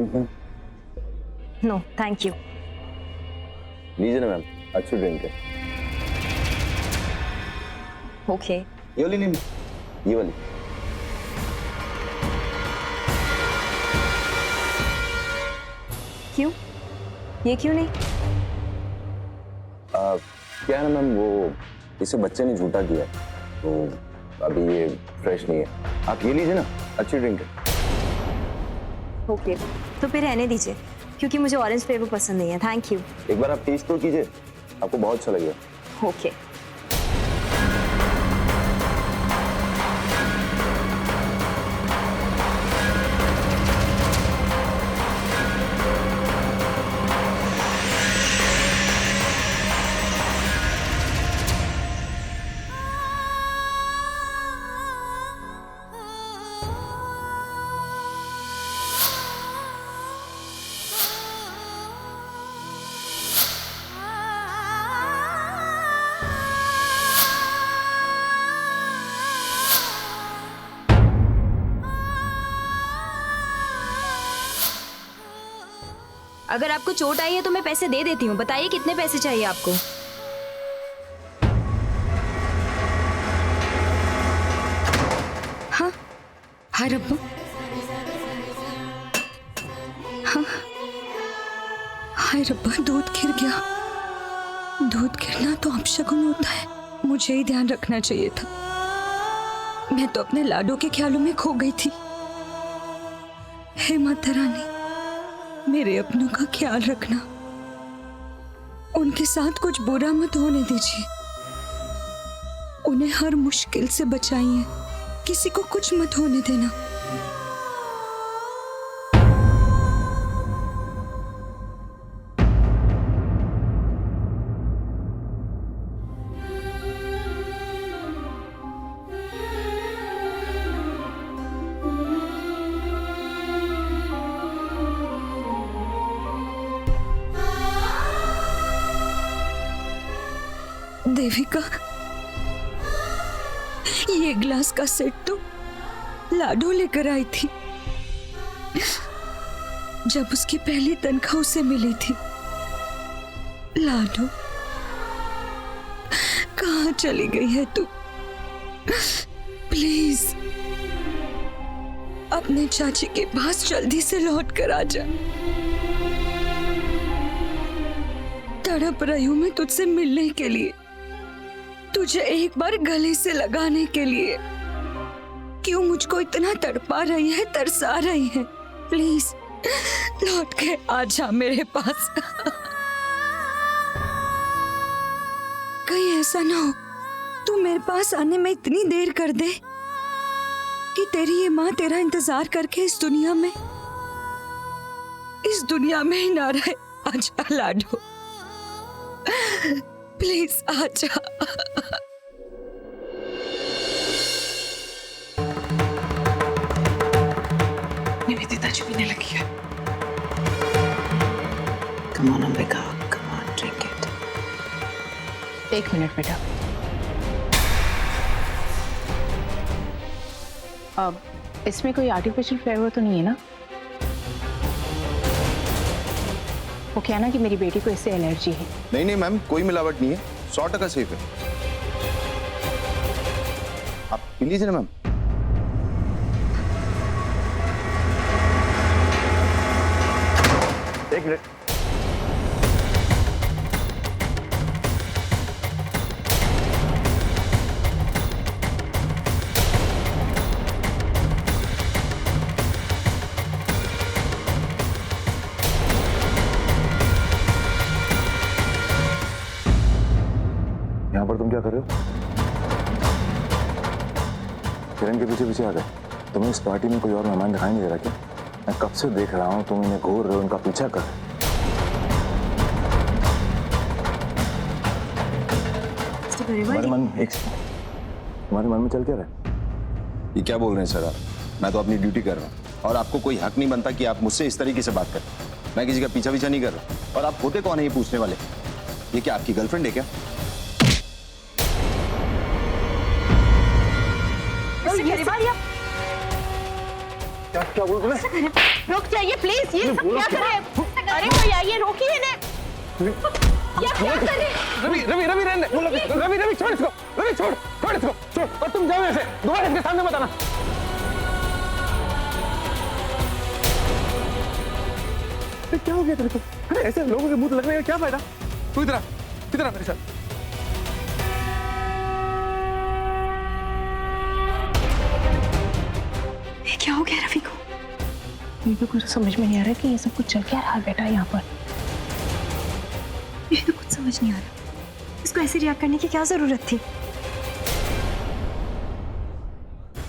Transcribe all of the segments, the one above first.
Drink में? No thank you. लीजिए ना मैम, अच्छी ड्रिंक है। ओके। ये वाली नहीं, ये वाली। क्यों? ये क्यों नहीं? क्या है ना मैम, वो इसे बच्चे ने झूठा किया तो अभी ये फ्रेश नहीं है। आप ये लीजिए ना, अच्छी ड्रिंक है। ओके तो फिर रहने दीजिए, क्योंकि मुझे ऑरेंज फ्लेवर पसंद नहीं है। Thank you. एक बार आप टेस्ट तो कीजिए, आपको बहुत अच्छा लगेगा। ओके। अगर आपको चोट आई है तो मैं पैसे दे देती हूँ। बताइए कितने पैसे चाहिए आपको? हाँ हाय रब्बा। हाँ हाय रब्बा, दूध गिर गया। दूध गिरना तो अपशगुन होता है, मुझे ही ध्यान रखना चाहिए था। मैं तो अपने लाडो के ख्यालों में खो गई थी। हे माता रानी, मेरे अपनों का ख्याल रखना, उनके साथ कुछ बुरा मत होने दीजिए। उन्हें हर मुश्किल से बचाइए, किसी को कुछ मत होने देना। देविका, ये ग्लास का सेट तो लाडो लेकर आई थी जब उसकी पहली तनख्वाह उसे मिली थी। लाडो, कहाँ चली गई है तू? प्लीज अपने चाची के पास जल्दी से लौट कर आ जा। तड़प रही हूं मैं तुझसे मिलने के लिए, तुझे एक बार गले से लगाने के लिए। क्यों मुझको इतना तड़पा रही है, तरसा रही है? प्लीज लौट के आ जा मेरे पास। कहीं ऐसा ना हो तू मेरे पास आने में इतनी देर कर दे कि तेरी ये माँ तेरा इंतजार करके इस दुनिया में ही ना रहे। आजा लाडो, प्लीज आजा। निवेदिता जी पीने लगी है। Come on Ambika, come on, drink it. एक मिनट बेटा। अब इसमें कोई आर्टिफिशियल फ्लेवर तो नहीं है ना? वो क्या ना कि मेरी बेटी को इससे एलर्जी है। नहीं नहीं मैम, कोई मिलावट नहीं है, 100% सेफ है। आप पी लीजिए ना मैम। एक मिनट। यहाँ पर तुम क्या कर रहे हो? किरण के पीछे पीछे आ गए। तुम्हें इस पार्टी में कोई और मेहमान दिखाई नहीं दे रहा क्या? मैं कब से देख रहा हूँ, तुम इन्हें घूर रहे हो, उनका पीछा कर। तुम्हारे मन में चल क्या रहा है? ये क्या बोल रहे हैं सर आप? मैं तो अपनी ड्यूटी कर रहा हूँ और आपको कोई हक नहीं बनता कि आप मुझसे इस तरीके से बात करें। मैं किसी का पीछा पीछा नहीं कर रहा। और आप होते कौन है ये पूछने वाले? ये क्या आपकी गर्लफ्रेंड है क्या? क्या बोल रहे हैं? रुक जाइए प्लीज, ये सब क्या कर रहे हैं? अरे कोई आइए, रोकिए इन्हें। क्या कर रहे हैं? रवि रवि रवि रहने दे। रवि रवि छोड़ इसको, रवि छोड़ छोड़ इसको, छोड़। और तुम जाओ ऐसे, दोबारा इसके सामने मत आना। क्या हो गया तेरे को? अरे ऐसे लोगों के मुंह लगने का क्या फायदा? तू इधर आ मेरे साथ। ये क्या हो गया रवि को? मुझे तो कुछ समझ में नहीं आ रहा कि ये सब कुछ चल क्या रहा है बेटा यहाँ पर। मुझे तो कुछ समझ नहीं आ रहा, इसको ऐसे रिएक्ट करने की क्या जरूरत थी?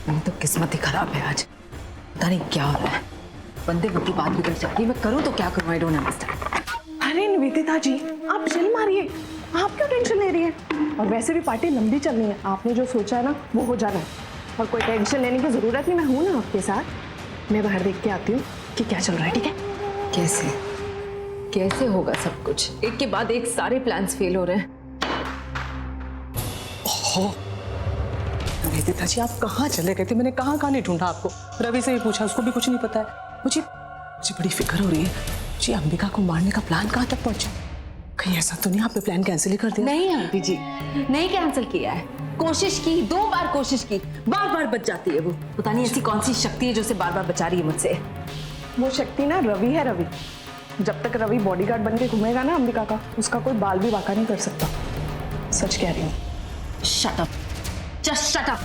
मेरी तो किस्मत ही खराब है आज, पता नहीं क्या हो रहा है। बंदे की बात बिगड़ जाती है, मैं करूँ तो क्या करूँ? I don't understand. अरे निवेदिता जी, आप चिल मारिए, आप क्यों टेंशन ले रही हैं? और वैसे भी पार्टी लंबी चलनी है, आपने जो सोचा है ना वो हो जाना है, और कोई टेंशन लेने की जरूरत नहीं। मैं हूं ना आपके साथ। मैं बाहर देख के आती हूँ कि क्या चल रहा है, ठीक है? कैसे कैसे होगा सब कुछ? एक के बाद एक सारे प्लान्स फेल हो रहे हैं। निवेदिता जी, आप कहाँ चले गए थे? मैंने कहाँ नहीं ढूंढा आपको। रवि से भी पूछा, उसको भी कुछ नहीं पता है। मुझे बड़ी फिक्र हो रही है जी, अंबिका को मारने का प्लान कहाँ तक पहुंचा? कहीं ऐसा तो नहीं आपने प्लान कैंसिल ही कर दिया? नहीं आंटी जी, नहीं कैंसिल किया है। कोशिश की, 2 बार कोशिश की, बार बच जाती है वो। पता नहीं ऐसी कौन सी शक्ति है जो उसे बार बचा रही है मुझसे। वो शक्ति ना रवि है। रवि, जब तक रवि बॉडीगार्ड बन के घूमेगा ना अंबिका का, उसका कोई बाल भी वाका नहीं कर सकता। सच कह रही हूँ। Shut up, just shut up.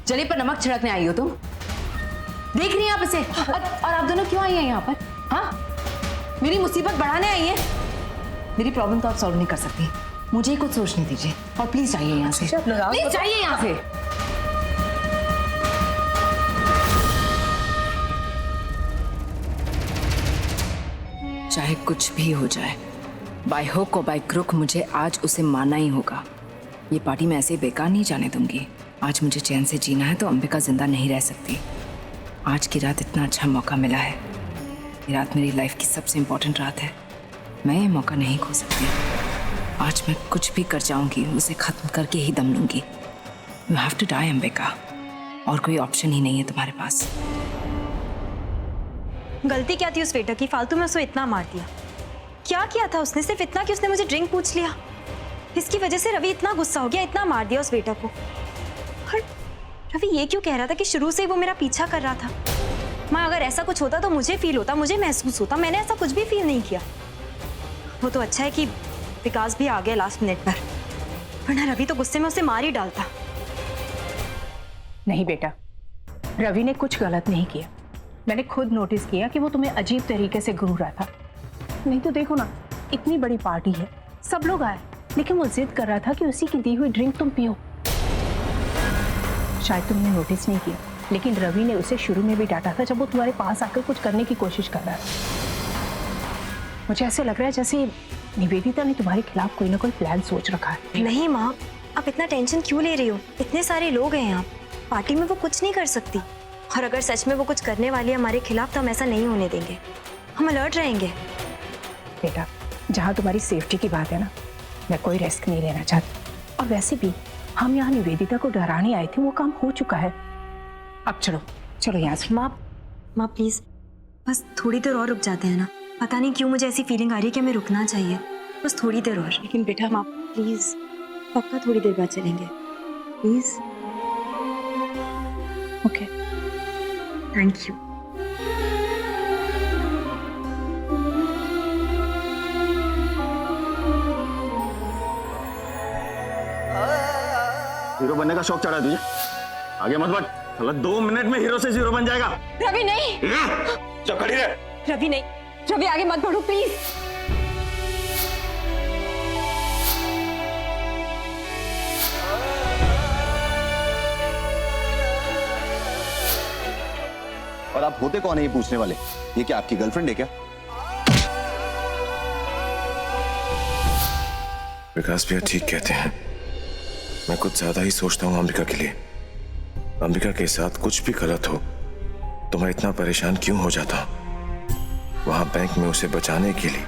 जले पर नमक छिड़कने आई हो तुम? देख रही हैं आप इसे? और आप दोनों क्यों आई हैं यहाँ पर? हाँ, मेरी मुसीबत बढ़ाने आई हैं? मेरी प्रॉब्लम तो आप सॉल्व नहीं कर सकती, मुझे ही कुछ सोचने दीजिए। और प्लीज जाइए यहाँ से, प्लीज जाइए यहाँ से। चाहे कुछ भी हो जाए, बाय हुक और बाय क्रुक मुझे आज उसे मानना ही होगा। ये पार्टी मैं ऐसे ही बेकार नहीं जाने दूंगी। आज मुझे चैन से जीना है तो अंबिका जिंदा नहीं रह सकती। आज की रात इतना अच्छा मौका मिला है, ये रात मेरी लाइफ की सबसे इम्पोर्टेंट रात है। मैं ये मौका नहीं खो सकती। आज मैं कुछ भी कर जाऊंगी, उसे खत्म करके ही दम लूंगी। You have to die Ambika, और कोई ऑप्शन ही नहीं है तुम्हारे पास। गलती क्या थी उस वेटर की? फालतू में उसको इतना मार दिया। क्या किया था उसने? सिर्फ इतना कि उसने मुझे ड्रिंक पूछ लिया। इसकी वजह से रवि इतना गुस्सा हो गया, इतना मार दिया उस वेटर को। और रवि ये क्यों कह रहा था कि शुरू से ही वो मेरा पीछा कर रहा था? माँ, अगर ऐसा कुछ होता तो मुझे फील होता, मुझे महसूस होता। मैंने ऐसा कुछ भी फील नहीं किया। वो तो अच्छा है कि विकास भी आ गया लास्ट मिनट पर, वरना रवि तो गुस्से में उसे मार ही डालता। नहीं बेटा, रवि ने कुछ गलत नहीं किया। मैंने खुद नोटिस किया कि वो तुम्हें अजीब तरीके से घूर रहा था। नहीं तो देखो ना, इतनी बड़ी पार्टी है, सब लोग आए, लेकिन वो जिद कर रहा था कि उसी की दी हुई ड्रिंक तुम पियो। शायद तुमने नोटिस नहीं किया, लेकिन रवि ने उसे शुरू में भी डांटा था जब वो तुम्हारे पास आकर कुछ करने की कोशिश कर रहा है। मुझे ऐसे लग रहा है जैसे निवेदिता ने तुम्हारे खिलाफ कोई ना कोई प्लान सोच रखा है। नहीं माँ, आप इतना टेंशन क्यों ले रही हो? इतने सारे लोग हैं यहाँ, पार्टी में वो कुछ नहीं कर सकती। और अगर सच में वो कुछ करने वाली है हमारे खिलाफ तो हम ऐसा नहीं होने देंगे, हम अलर्ट रहेंगे। बेटा, जहाँ तुम्हारी सेफ्टी की बात है ना, मैं कोई रिस्क नहीं लेना चाहती। और वैसे भी हम यहाँ निवेदिता को डराने आए थे, वो काम हो चुका है। अब चलो यहाँ से। माँ प्लीज, बस थोड़ी देर और रुक जाते हैं ना। पता नहीं क्यों मुझे ऐसी फीलिंग आ रही है कि हमें रुकना चाहिए, बस थोड़ी देर और। लेकिन बेटा, माँ प्लीज, पक्का थोड़ी देर बाद चलेंगे, please. Okay, thank you. Hero बनने का शौक चढ़ा है तुझे? आगे मत बढ़, साला 2 मिनट में हीरो से जीरो बन जाएगा। रवि नहीं, चुप खड़ी रह। रवि नहीं, रवि आगे मत बढ़ो प्लीज। और आप होते कौन है ये पूछने वाले? ये क्या आपकी गर्लफ्रेंड है क्या? विकास भैया ठीक कहते हैं, मैं कुछ ज्यादा ही सोचता हूँ अंबिका के लिए। अंबिका के साथ कुछ भी गलत हो तो मैं इतना परेशान क्यों हो जाता हूँ? वहां बैंक में उसे बचाने के लिए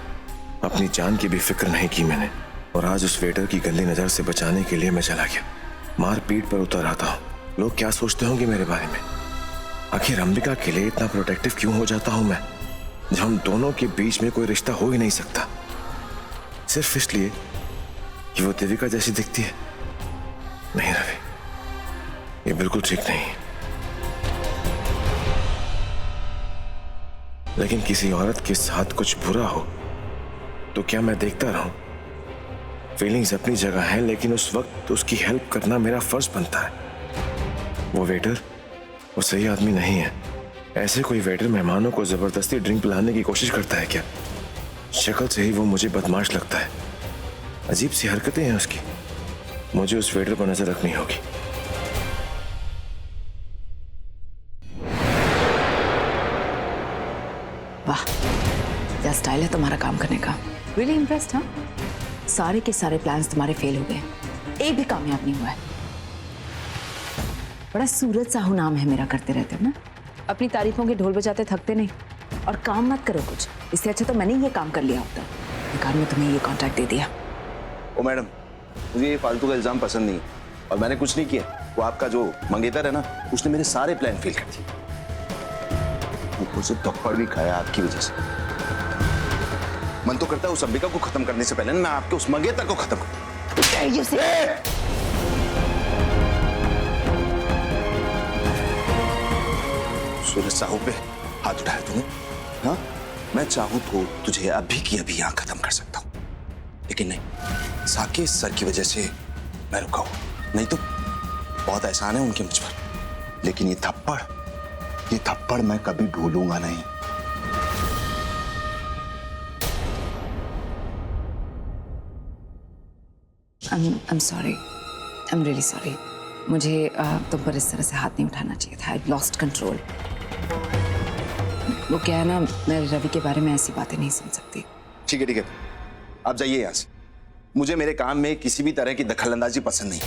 अपनी जान की भी फिक्र नहीं की मैंने, और आज उस वेटर की गंदी नजर से बचाने के लिए मैं चला गया। मार पीट पर उतर आता हूँ। लोग क्या सोचते होंगे मेरे बारे में? आखिर अंबिका के लिए इतना प्रोटेक्टिव क्यों हो जाता हूं मैं, जब हम दोनों के बीच में कोई रिश्ता हो ही नहीं सकता, सिर्फ इसलिए कि वो देविका जैसी दिखती है। नहीं रवि, ये बिल्कुल ठीक नहीं। लेकिन किसी औरत के साथ कुछ बुरा हो तो क्या मैं देखता रहूं? फीलिंग्स अपनी जगह हैं, लेकिन उस वक्त उसकी हेल्प करना मेरा फर्ज बनता है। वो वेटर वो सही आदमी नहीं है। ऐसे कोई वेटर मेहमानों को जबरदस्ती ड्रिंक पिलाने की कोशिश करता है क्या? शक्ल से ही वो मुझे बदमाश लगता है। अजीब सी हरकतें हैं उसकी। मुझे उस वेटर पर नजर रखनी होगी। वाह, क्या स्टाइल है तुम्हारा काम करने का। Really impressed. हाँ, सारे के सारे प्लान्स तुम्हारे फेल हो गए, एक भी कामयाब नहीं हुआ है। बड़ा सूरज साहू नाम है मेरा, करते रहते हो ना, अपनी तारीफों के ढोल बजाते थकते नहीं, और काम मत करो कुछ। इससे अच्छा तो मैंने ये काम कर लिया होता, बेकार में तुम्हें ये कॉन्ट्रैक्ट दे दिया। ओ मैडम, मुझे ये फालतू का इल्जाम पसंद नहीं है, और मैंने कुछ नहीं किया। वो आपका जो मंगेतर है ना, उसने मेरे सारे प्लान फेल कर दिए। ऊपर से थप्पड़ भी खाया आपकी वजह से। मन तो करता है उस अंबिका को खत्म करने से पहले मैं आपके उस मंगेतर को खत्म करूं। सूरज साहू पे हाथ उठाया तूने? हाँ, मैं चाहूं तो तुझे अभी की अभी यहां खत्म कर सकता हूं, लेकिन नहीं, साकेत सर की वजह से मैं रुका हूं। नहीं तो बहुत एहसान है उनके मुझ पर, लेकिन ये थप्पड़ मैं कभी भूलूंगा नहीं। I'm sorry. I'm really sorry. मुझे तुम पर इस तरह से हाथ नहीं उठाना चाहिए था। I lost control. वो क्या है ना, मैं रवि के बारे में ऐसी बातें नहीं सुन सकती। ठीक है, आप जाइए यहाँ से। मुझे मेरे काम में किसी भी तरह की दखलंदाजी पसंद नहीं।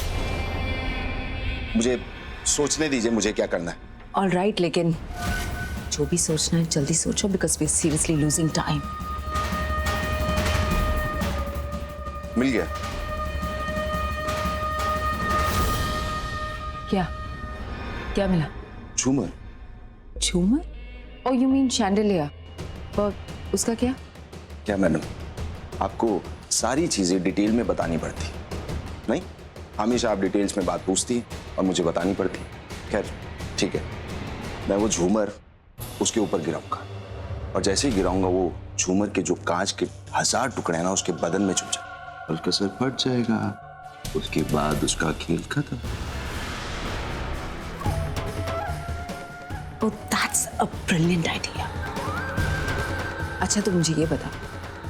मुझे सोचने दीजिए मुझे क्या करना है। All right, लेकिन जो भी सोचना है जल्दी सोचो, because we're seriously losing time. मिल गया। क्या मिला? झूमर। झूमर? Oh, you mean chandelier? और उसका क्या? क्या मैडम, आपको सारी चीजें डिटेल में बतानी पड़ती नहीं? हमेशा आप डिटेल्स में बात पूछती हैं और मुझे बतानी पड़ती। खैर ठीक है, मैं वो झूमर उसके ऊपर गिराऊंगा, और जैसे ही गिराऊंगा वो झूमर के जो कांच के 1000 टुकड़े हैं ना, उसके बदन में चुभ जाए और उसका सर फट जाएगा। उसके बाद उसका खेल खत्म। Oh, that's a brilliant idea. अच्छा, तो मुझे ये बता,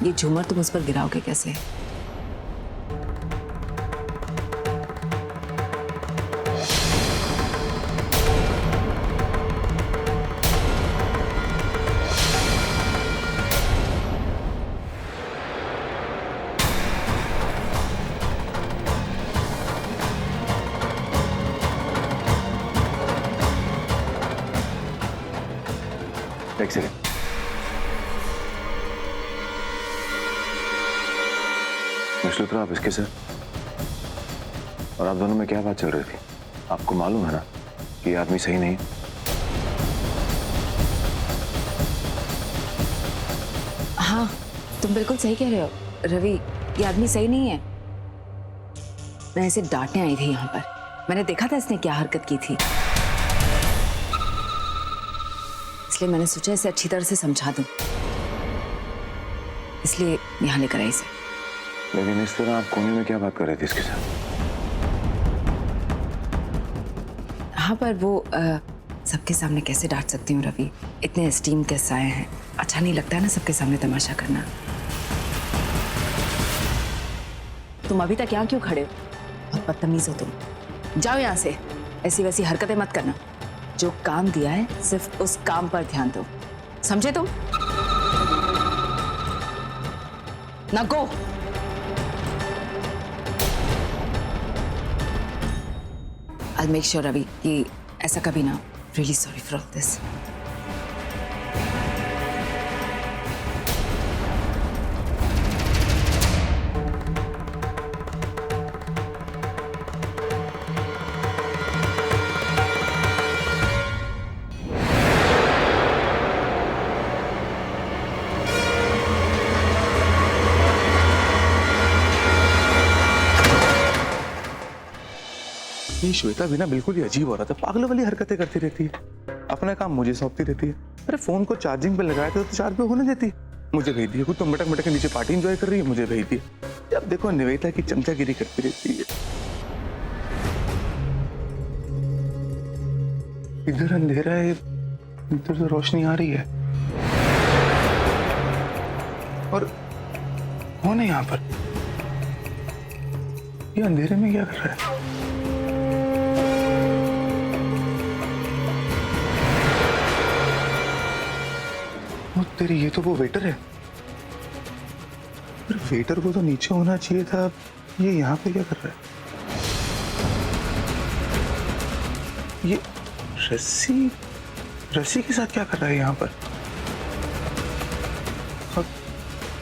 ये झूमर तुम उस पर गिराओगे कैसे? एक सेकंड। मिश्रुत्रा, आप इसके सर और आप दोनों में क्या बात चल रही थी? आपको मालूम है ना कि ये आदमी सही नहीं। हाँ, तुम बिल्कुल सही कह रहे हो रवि, ये आदमी सही नहीं है। मैं इसे डांटने आई थी यहाँ पर। मैंने देखा था इसने क्या हरकत की थी, इसलिए मैंने सोचा इसे अच्छी तरह से समझा दूं, इसलिए यहाँ लेकर आई इसे। लेकिन इस तरह आप कोने में क्या बात कर रहे थे इसके साथ? हाँ, पर वो सबके सामने कैसे डांट सकती हूँ रवि? इतने एस्टीम के साए हैं, अच्छा नहीं लगता है ना सबके सामने तमाशा करना। तुम अभी तक यहाँ क्यों खड़े हो? बहुत बदतमीज हो तुम। जाओ यहाँ से, ऐसी वैसी हरकतें मत करना। जो काम दिया है सिर्फ उस काम पर ध्यान दो, समझे तुम? ना गो। I'll make sure रवि कि ऐसा कभी ना। Really sorry for all this. ये श्वेता भी ना बिल्कुल ही अजीब औरत है, पागलों वाली हरकतें करती रहती है। अपना काम मुझे सौंपती रहती है। अरे फोन को चार्जिंग पे लगाया था तो चार्ज पे होने देती है, मुझे भेज दिया। खुद तो मटक मटक के नीचे पार्टी एंजॉय कर रही है, मुझे भेज दिया। अब देखो निवेदिता की चमचागिरी करती रहती है। इधर अंधेरा है, इधर से रोशनी आ रही है। और कौन है यहाँ पर? ये अंधेरे में क्या कर रहा है? वो तेरी, ये तो वो वेटर है। पर वेटर को तो नीचे होना चाहिए था, ये यहाँ पे क्या कर रहा है? ये रस्सी के साथ क्या कर रहा है यहाँ पर? अब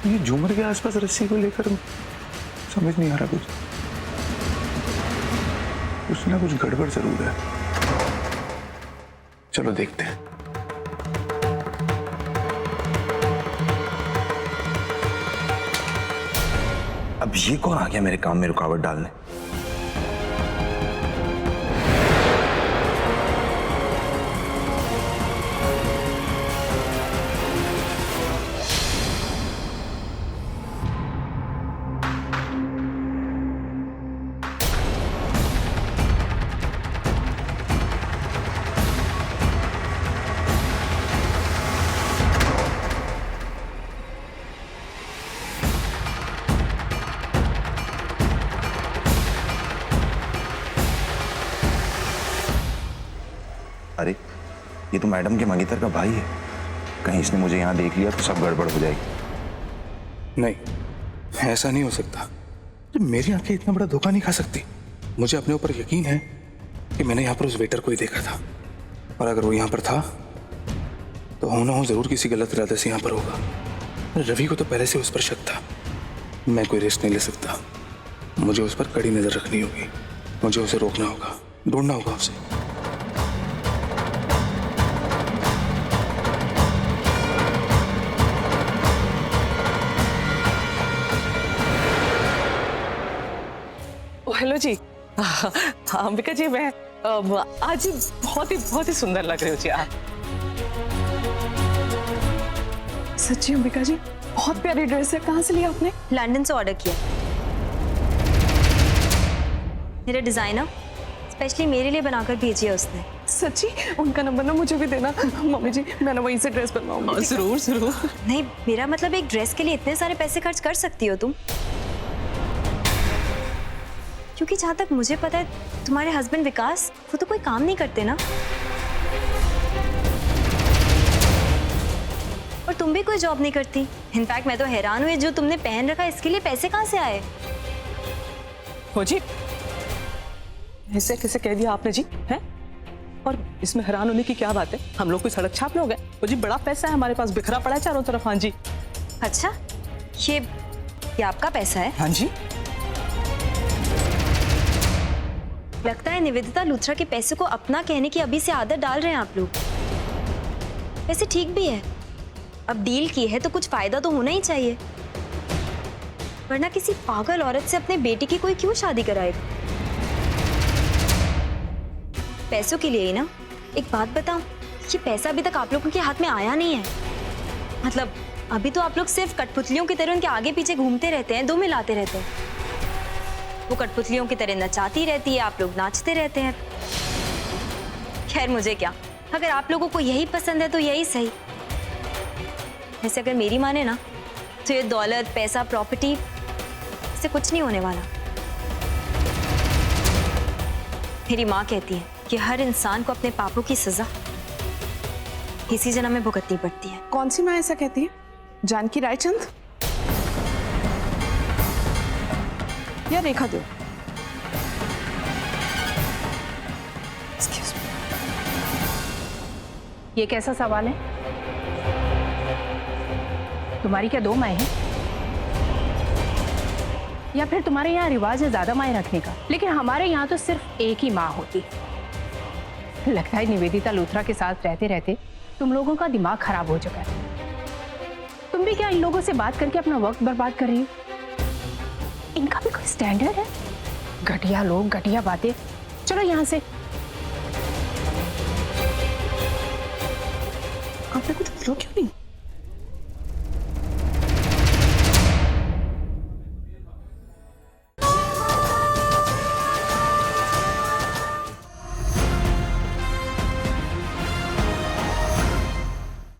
ये झूमर के आसपास रस्सी को लेकर समझ नहीं आ रहा कुछ ना कुछ गड़बड़ जरूर है। चलो देखते हैं। अब ये कौन आ गया मेरे काम में रुकावट डालने? अरे ये तो मैडम के मंगेतर का भाई है, कहीं इसने मुझे यहाँ देख लिया तो सब गड़बड़ हो जाएगी। नहीं, ऐसा नहीं हो सकता। मेरी आंखें इतना बड़ा धोखा नहीं खा सकती। मुझे अपने ऊपर यकीन है कि मैंने यहाँ पर उस वेटर को ही देखा था, और अगर वो यहाँ पर था तो हो ना हो जरूर किसी गलत इरादे से यहाँ पर होगा। रवि को तो पहले से उस पर शक था। मैं कोई रिस्क नहीं ले सकता, मुझे उस पर कड़ी नजर रखनी होगी। मुझे उसे रोकना होगा, ढूंढना होगा उसे। हेलो जी। हाँ, अंबिका जी, मैं आज बहुत ही सुंदर लग रही हो जी आप। सच्ची अंबिका जी, बहुत प्यारी ड्रेस है। कहाँ से लिया आपने? लंदन से ऑर्डर किया। मेरा डिजाइनर स्पेशली मेरे लिए बनाकर भेजी है उसने। सच्ची? उनका नंबर ना मुझे भी देना। मम्मी जी, मैं ना वहीं से ड्रेस बनवाऊंगी। जरूर जरूर। नहीं, मेरा मतलब एक ड्रेस के लिए इतने सारे पैसे खर्च कर सकती हो तुम? क्योंकि जहां तक मुझे पता है तुम्हारे हस्बैंड विकास, वो तो कोई काम नहीं करते ना, और तुम भी कोई जॉब नहीं करती। इनफैक्ट मैं तो हैरान हुई, जो तुमने पहन रखा इसके लिए पैसे कहाँ से आए? हो जी, ऐसे कैसे कह दिया आपने जी, हैं? और इसमें हैरान होने की क्या बात है? हम लोग कोई सड़क छाप लोग हैं। वो जी, बड़ा पैसा है हमारे पास, बिखरा पड़ा है चारों तरफ। हाँ जी। अच्छा, ये आपका पैसा है? हाँ जी। लगता है निवेदिता लूथरा के पैसे को अपना कहने की अभी से आदत डाल रहे हैं आप लोग। वैसे ठीक भी है, अब डील की है तो कुछ फायदा तो होना ही चाहिए, वरना किसी पागल औरत से अपने बेटे की कोई क्यों शादी कराएगा? पैसों के लिए ही ना। एक बात बताऊं, ये पैसा अभी तक आप लोगों के हाथ में आया नहीं है। मतलब अभी तो आप लोग सिर्फ कठपुतलियों की तरह उनके आगे पीछे घूमते रहते हैं, दो मिलाते रहते हैं। वो कठपुतलियों की तरह नचाती रहती है, आप लोग नाचते रहते हैं। खैर मुझे क्या, अगर आप लोगों को यही पसंद है तो यही सही। वैसे अगर मेरी माने ना तो ये दौलत, पैसा, प्रॉपर्टी, इससे कुछ नहीं होने वाला। मेरी माँ कहती है कि हर इंसान को अपने पापों की सजा इसी जन्म में भुगतनी पड़ती है। कौन सी माँ ऐसा कहती है? जानकी रायचंद या रेखा देव? ये कैसा सवाल है? तुम्हारी क्या दो माएँ हैं? या फिर तुम्हारे यहाँ रिवाज है ज्यादा माएँ रखने का? लेकिन हमारे यहाँ तो सिर्फ एक ही माँ होती। लगता है निवेदिता लूथरा के साथ रहते रहते तुम लोगों का दिमाग खराब हो चुका है। तुम भी क्या इन लोगों से बात करके अपना वक्त बर्बाद कर रही हो? इनका भी कोई स्टैंडर्ड है? घटिया लोग, घटिया बातें, चलो यहाँ से। आपने कुछ बोला क्यों नहीं?